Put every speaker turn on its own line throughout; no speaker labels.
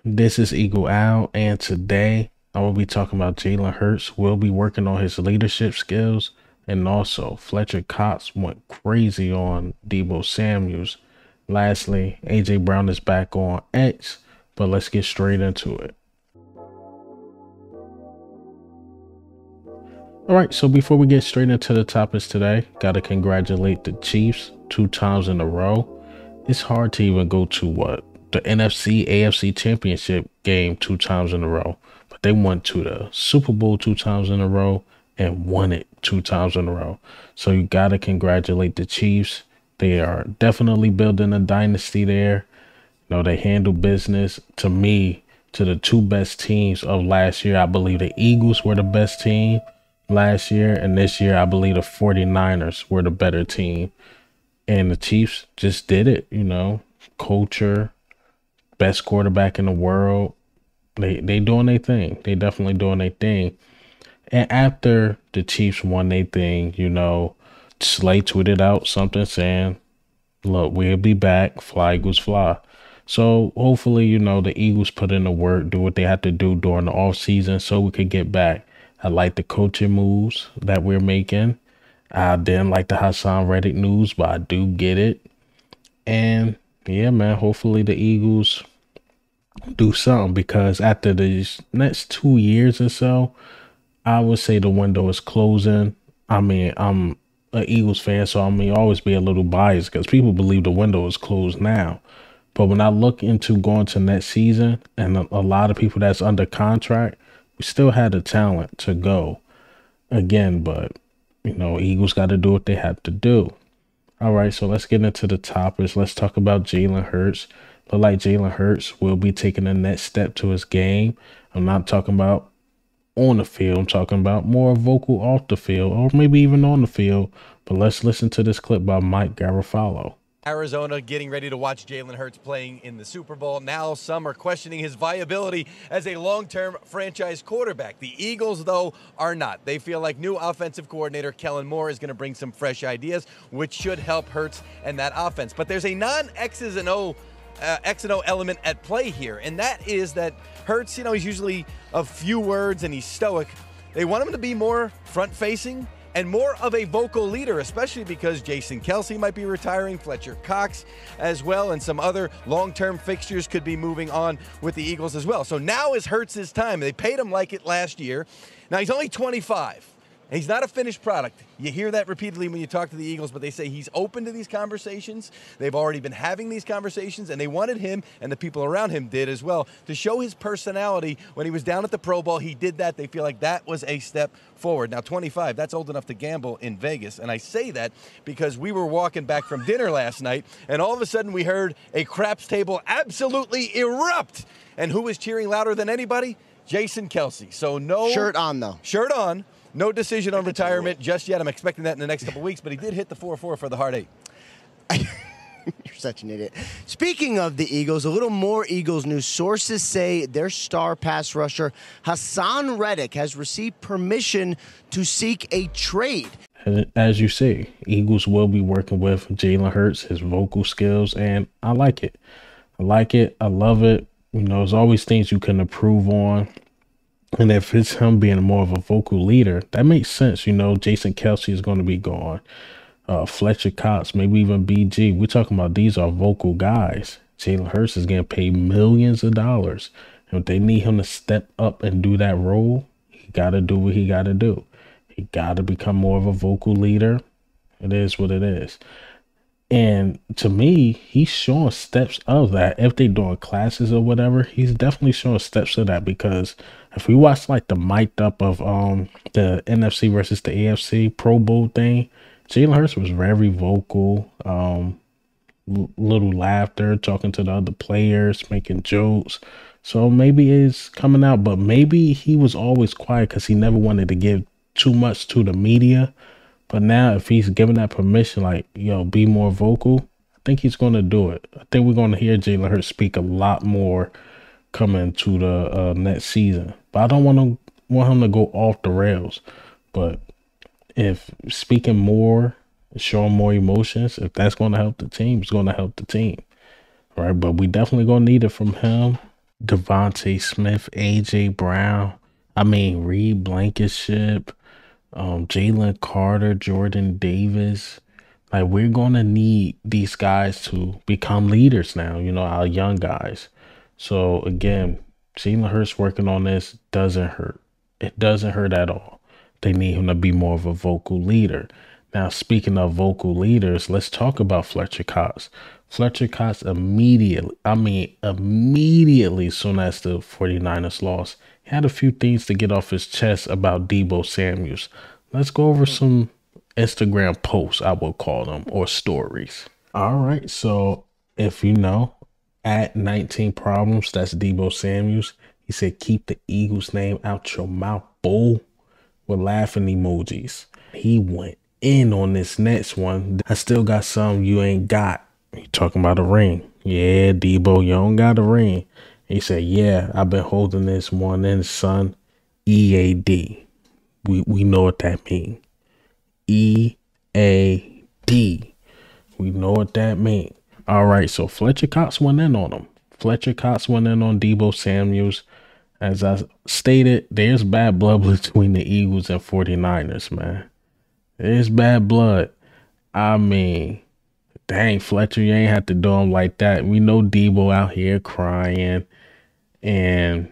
This is Eagle Owl, and today I will be talking about Jalen Hurts. We'll be working on his leadership skills, and also Fletcher Cox went crazy on Deebo Samuels. Lastly, AJ Brown is back on X, but let's get straight into it. All right, so before we get straight into the topics today, gotta congratulate the Chiefs 2 times in a row. It's hard to even go to the NFC AFC championship game 2 times in a row, but they went to the Super Bowl 2 times in a row and won it 2 times in a row. So you gotta congratulate the Chiefs. They are definitely building a dynasty there. They handle business. To me, to the two best teams of last year, I believe the Eagles were the best team last year, and this year I believe the 49ers were the better team, and the Chiefs just did it. Culture, best quarterback in the world. They doing their thing. They definitely doing their thing. And after the Chiefs won their thing, Slay tweeted out something saying, look, we'll be back, fly Eagles fly. So hopefully, the Eagles put in the work, do what they have to do during the off season so we could get back. I like the coaching moves that we're making. I didn't like the Hassan Reddick news, but I do get it. And yeah, man, hopefully the Eagles do something, because after these next 2 years or so, I would say the window is closing. I mean, I'm an Eagles fan, so always be a little biased because people believe the window is closed now. But when I look into going to next season, and a lot of people that's under contract, we still had the talent to go again. But, Eagles got to do what they have to do. All right, so let's get into the topics. Let's talk about Jalen Hurts. Look like Jalen Hurts will be taking the next step to his game. I'm not talking about on the field. I'm talking about more vocal off the field, or maybe even on the field. But let's listen to this clip by Mike Garafolo.
Arizona getting ready to watch Jalen Hurts playing in the Super Bowl. Now some are questioning his viability as a long-term franchise quarterback. The Eagles, though, are not. They feel like new offensive coordinator Kellen Moore is going to bring some fresh ideas, which should help Hurts and that offense. But there's a non-X's and O X and O element at play here, and that is that Hurts, he's usually a few words and he's stoic. They want him to be more front-facing and more of a vocal leader, especially because Jason Kelce might be retiring, Fletcher Cox as well, and some other long-term fixtures could be moving on with the Eagles as well. So now is Hurts' time. They paid him like it last year. Now he's only 25. He's not a finished product. You hear that repeatedly when you talk to the Eagles, but they say he's open to these conversations. They've already been having these conversations, and they wanted him, and the people around him did as well, to show his personality. When he was down at the Pro Bowl, he did that. They feel like that was a step forward. Now, 25, that's old enough to gamble in Vegas, and I say that because we were walking back from dinner last night, and all of a sudden we heard a craps table absolutely erupt. And who was cheering louder than anybody? Jason Kelce. So no
shirt on, though.
Shirt on. No decision on retirement just yet. I'm expecting that in the next couple weeks, but he did hit the 4-4 for the hard 8.
You're such an idiot. Speaking of the Eagles, a little more Eagles news. Sources say their star pass rusher, Hassan Reddick, has received permission to seek a trade.
As you see, Eagles will be working with Jalen Hurts, his vocal skills, and I like it. I like it. I love it. There's always things you can improve on. And if it's him being more of a vocal leader, that makes sense. Jason Kelce is going to be gone. Fletcher Cox, maybe even BG. We're talking about these are vocal guys. Jalen Hurts is getting paid millions of dollars. And if they need him to step up and do that role, he got to do what he got to do. He got to become more of a vocal leader. It is what it is. And to me, he's showing steps of that. If they're doing classes or whatever, he's definitely showing steps of that, because if we watch like the mic'd up of the NFC versus the AFC Pro Bowl thing, Jalen Hurts was very vocal, little laughter, talking to the other players, making jokes. So maybe it's coming out, but maybe he was always quiet because he never wanted to give too much to the media. But now if he's given that permission, like, be more vocal, I think he's going to do it. I think we're going to hear Jalen Hurts speak a lot more coming to the next season. But I don't want him to go off the rails. But if speaking more, showing more emotions, if that's going to help the team, it's going to help the team. All right, but we definitely going to need it from him. Devontae Smith, AJ Brown. I mean, Reed Blankenship, Jalen Carter, Jordan Davis. Like, we're gonna need these guys to become leaders now, our young guys. So again, Jalen Hurts working on this doesn't hurt. It doesn't hurt at all. They need him to be more of a vocal leader. Now, speaking of vocal leaders, let's talk about Fletcher Cox. Fletcher Cox immediately, soon as the 49ers lost, he had a few things to get off his chest about Deebo Samuels. Let's go over some Instagram posts, I will call them, or stories. All right, so if you know, at 19 problems, that's Deebo Samuels. He said, keep the Eagles name out your mouth, bull, with laughing emojis. He went in on this next one. I still got some you ain't got. You talking about a ring. Yeah, Deebo, you don't got a ring. He said, yeah, I've been holding this one in, son. EAD. We know what that means. EAD. We know what that means. All right, so Fletcher Cox went in on him. Fletcher Cox went in on Deebo Samuels. As I stated, there's bad blood between the Eagles and 49ers, man. There's bad blood. I mean, dang, Fletcher, you ain't have to do him like that. We know Deebo out here crying, and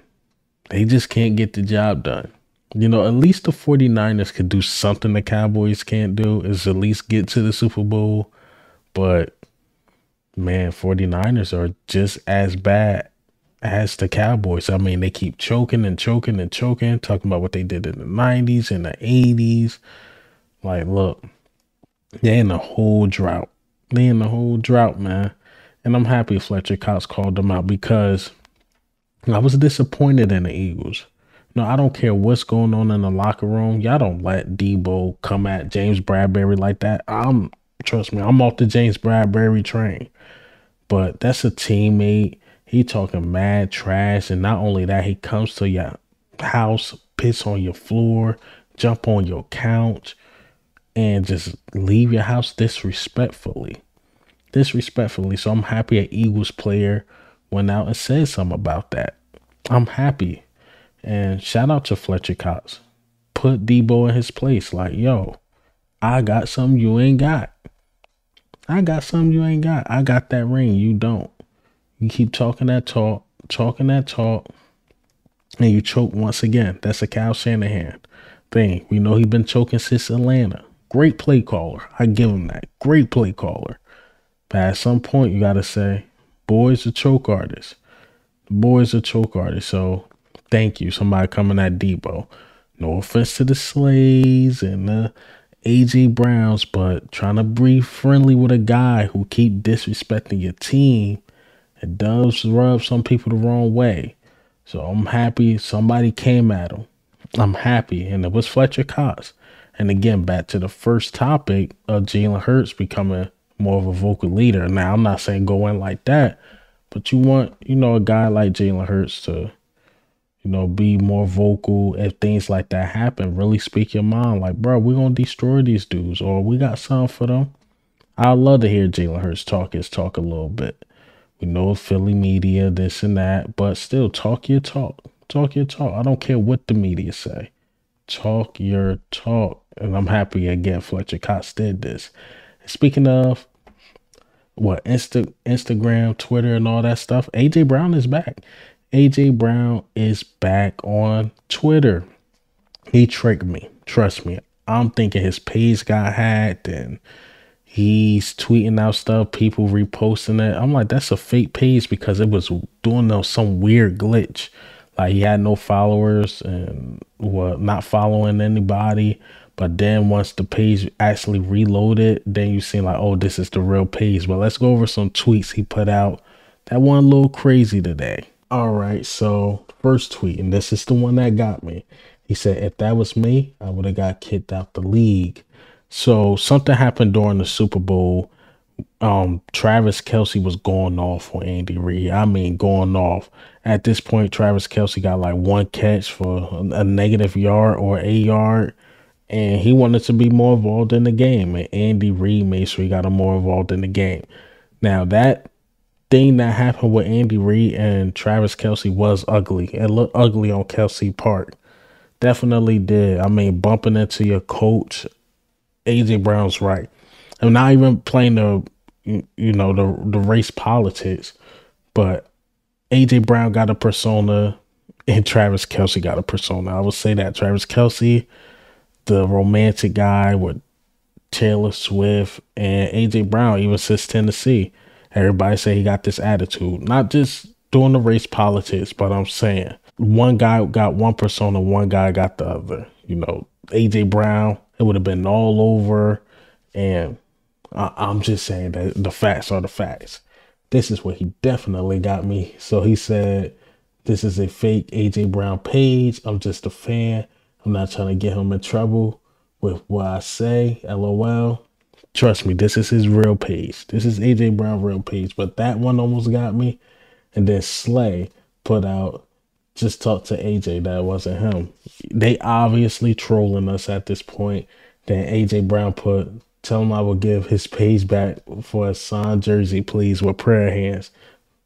they just can't get the job done. At least the 49ers could do something the Cowboys can't do, is at least get to the Super Bowl. But, man, 49ers are just as bad as the Cowboys. I mean, they keep choking and choking and choking, talking about what they did in the 90s and the 80s. Like, look, they're in a whole drought. They're in the whole drought, man. And I'm happy Fletcher Cox called them out, because I was disappointed in the Eagles. I don't care what's going on in the locker room. Y'all don't let Deebo come at James Bradberry like that. Trust me, I'm off the James Bradberry train. But that's a teammate. He talking mad trash. And not only that, he comes to your house, piss on your floor, jump on your couch, and just leave your house disrespectfully. So I'm happy an Eagles player went out and said something about that. I'm happy. And shout out to Fletcher Cox. Put Deebo in his place. Like, yo, I got something you ain't got. I got that ring. You don't. You keep talking that talk, and you choke once again. That's a Kyle Shanahan thing. We know he's been choking since Atlanta. Great play caller. I give him that. Great play caller. But at some point, you got to say, boys are choke artists. So thank you. Somebody coming at Deebo. No offense to the Slays and the A.J. Browns, but trying to be friendly with a guy who keep disrespecting your team, it does rub some people the wrong way. So I'm happy somebody came at him. I'm happy. And it was Fletcher Cox. And again, back to the first topic of Jalen Hurts becoming more of a vocal leader. Now, I'm not saying go in like that, but you want, a guy like Jalen Hurts to, be more vocal if things like that happen. Really speak your mind. Like, bro, we're going to destroy these dudes, or we got something for them. I'd love to hear Jalen Hurts talk his talk a little bit. We know Philly media, this and that, but still, talk your talk. Talk your talk. I don't care what the media say. Talk your talk. And I'm happy, again, Fletcher Cox did this. Speaking of Instagram, Twitter, and all that stuff, AJ Brown is back. AJ Brown is back on Twitter. He tricked me. Trust me. I'm thinking his page got hacked and he's tweeting out stuff, people reposting it. I'm like, that's a fake page, because it was doing some weird glitch. Like, he had no followers and not following anybody. But then once the page actually reloaded, then you see like, oh, this is the real page. But let's go over some tweets he put out that went a little crazy today. All right, so first tweet, and this is the one that got me. He said, if that was me, I would have got kicked out the league. So something happened during the Super Bowl. Travis Kelce was going off on Andy Reid. I mean, going off. At this point, Travis Kelce got like one catch for a negative yard or a yard. And he wanted to be more involved in the game. And Andy Reid made sure he got him more involved in the game. Now, that thing that happened with Andy Reid and Travis Kelsey was ugly. It looked ugly on Kelsey Park. Definitely did. I mean, bumping into your coach, AJ Brown's right. I'm not even playing the race politics, but AJ Brown got a persona and Travis Kelsey got a persona. I would say that Travis Kelsey, the romantic guy with Taylor Swift, and AJ Brown, even since Tennessee, everybody say he got this attitude. Not just doing the race politics, but I'm saying one guy got one persona, one guy got the other. AJ Brown, it would have been all over. And I'm just saying that the facts are the facts. This is what he definitely got me. So he said, this is a fake AJ Brown page. I'm just a fan. I'm not trying to get him in trouble with what I say. LOL. Trust me, this is his real page. This is AJ Brown real page. But that one almost got me. And then Slay put out, just talk to AJ. That wasn't him. They obviously trolling us at this point. Then AJ Brown put, tell him I will give his page back for a signed jersey, please, with prayer hands.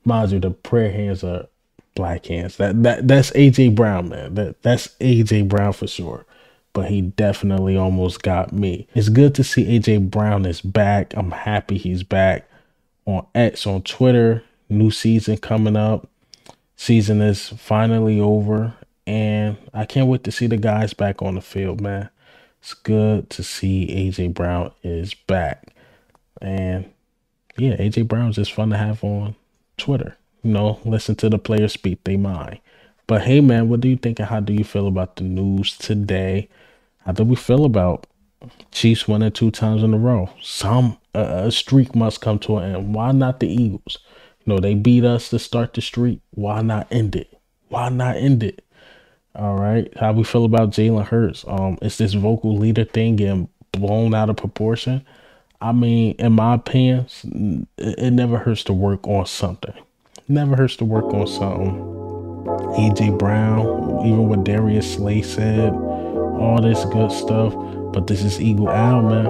Mind you, the prayer hands are black hands. That's AJ Brown, man. That's AJ Brown for sure. But he definitely almost got me. It's good to see AJ Brown is back. I'm happy he's back on X, on Twitter. New season coming up. Season is finally over. And I can't wait to see the guys back on the field, man. It's good to see AJ Brown is back. And yeah, AJ Brown's just fun to have on Twitter. Listen to the players speak their mind. But hey, man, what do you think and how do you feel about the news today? How do we feel about Chiefs winning 2 times in a row? A streak must come to an end. Why not the Eagles? They beat us to start the streak. Why not end it? Why not end it? All right. How we feel about Jalen Hurts? Is this vocal leader thing getting blown out of proportion? I mean, in my opinion, it never hurts to work on something. Never hurts to work on something. AJ Brown, even what Darius Slay said, all this good stuff. But this is Eagle Al, man.